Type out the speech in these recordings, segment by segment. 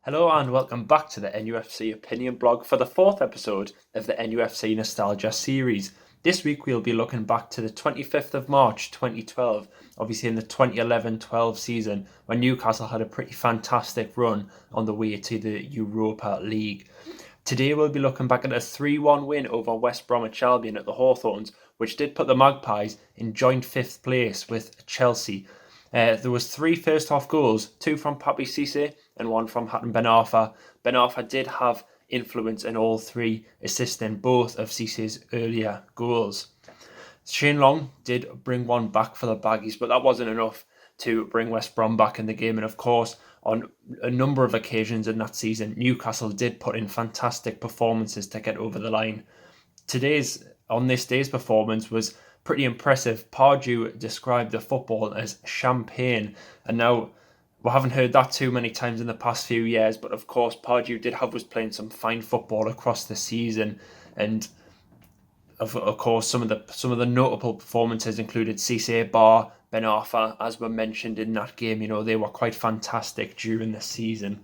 Hello and welcome back to the NUFC Opinion Blog for the fourth episode of the NUFC Nostalgia series. This week we'll be looking back to the 25th of March 2012, obviously in the 2011-12 season when Newcastle had a pretty fantastic run on the way to the Europa League. Today we'll be looking back at a 3-1 win over West Brom Albion at the Hawthorns, which did put the Magpies in joint 5th place with Chelsea. There was 3 first half goals, 2 from Papiss Cisse and 1 from Hatem Arfa. Arfa did have influence in all 3, assisting both of Cisse's earlier goals. Shane Long did bring one back for the Baggies, but that wasn't enough to bring West Brom back in the game. And of course, on a number of occasions in that season, Newcastle did put in fantastic performances to get over the line. On this day's performance was pretty impressive. Pardew described the football as champagne, and now we haven't heard that too many times in the past few years, but of course Pardew was playing some fine football across the season, and of course some of the notable performances included Cisse, Bar, Ben Arfa, as were mentioned in that game. They were quite fantastic during the season.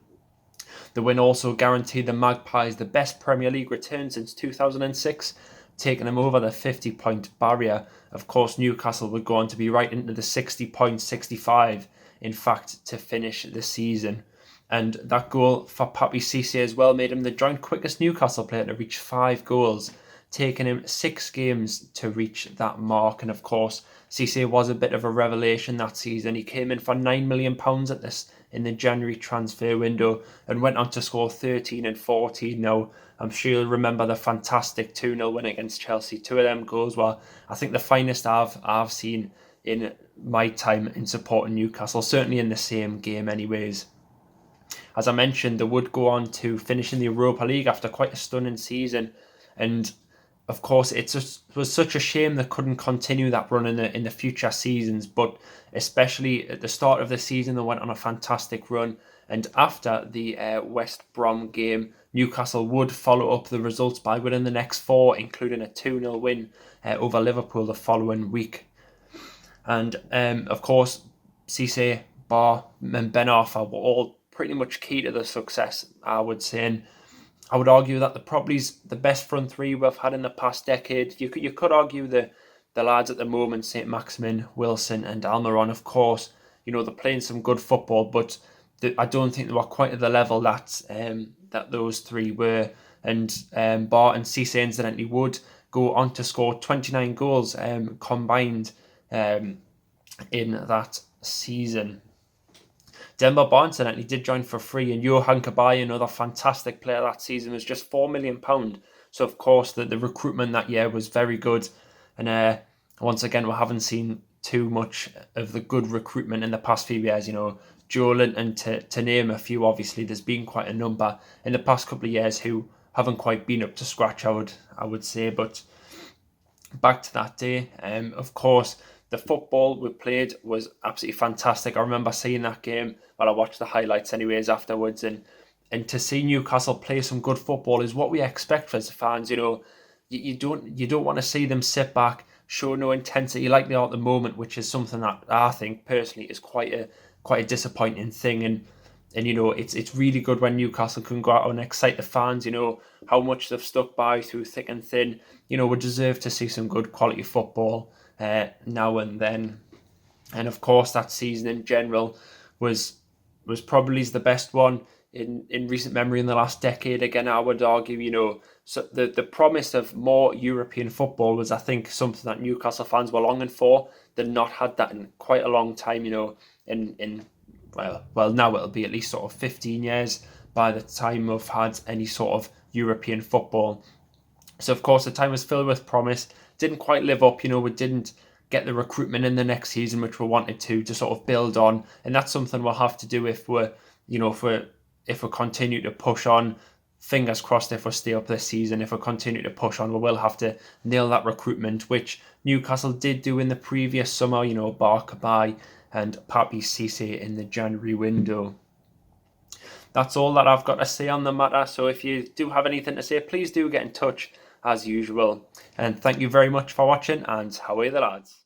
The win also guaranteed the Magpies the best Premier League return since 2006, taking them over the 50-point barrier. Of course, Newcastle would go on to be right into the 60-point, 65, in fact, to finish the season. And that goal for Papiss Cisse as well made him the joint quickest Newcastle player to reach 5 goals, taking him 6 games to reach that mark. And of course, Cisse was a bit of a revelation that season. He came in for £9 million in the January transfer window and went on to score 13 and 14. Now, I'm sure you'll remember the fantastic 2-0 win against Chelsea. 2 of them goals were, I think, the finest I've seen in my time in supporting Newcastle, certainly in the same game anyways. As I mentioned, they would go on to finish in the Europa League after quite a stunning season, and of course it was such a shame they couldn't continue that run in the future seasons, but especially at the start of the season they went on a fantastic run, and after the West Brom game, Newcastle would follow up the results by winning the next 4, including a 2-0 win over Liverpool the following week. And of course, Cisse, Bar and Ben Arfa were all pretty much key to the success, I would say. And I would argue that they're probably the best front 3 we've had in the past decade. You could argue the lads at the moment, St. Maximin, Wilson and Almiron, of course, they're playing some good football, but I don't think they were quite at the level that those 3 were. And Bar and Cisse, incidentally, would go on to score 29 goals combined in that season. Demba Ba, incidentally, did join for free, and Johan Cabaye, another fantastic player that season, was just £4 million. So of course the recruitment that year was very good, and once again we haven't seen too much of the good recruitment in the past few years. Joelin, and to name a few, obviously there's been quite a number in the past couple of years who haven't quite been up to scratch, I would say. But back to that day, of course the football we played was absolutely fantastic. I remember seeing that game, I watched the highlights anyways afterwards, and to see Newcastle play some good football is what we expect as fans. You don't want to see them sit back, show no intensity like they are at the moment, which is something that I think personally is quite a disappointing thing. And it's really good when Newcastle can go out and excite the fans. How much they've stuck by through thick and thin. We deserve to see some good quality football now and then. And of course that season in general was probably the best one in recent memory in the last decade. Again, I would argue, so the promise of more European football was, I think, something that Newcastle fans were longing for. They've not had that in quite a long time, well, now it'll be at least sort of 15 years by the time we've had any sort of European football. So of course the time was filled with promise, didn't quite live up. We didn't get the recruitment in the next season which we wanted to sort of build on, and that's something we'll have to do if we continue to push on. Fingers crossed if we stay up this season. If we continue to push on, we will have to nail that recruitment, which Newcastle did do in the previous summer. Bar Cabaye and Papiss Cisse in the January window. That's all that I've got to say on the matter. So if you do have anything to say, please do get in touch as usual. And thank you very much for watching, and how are the lads?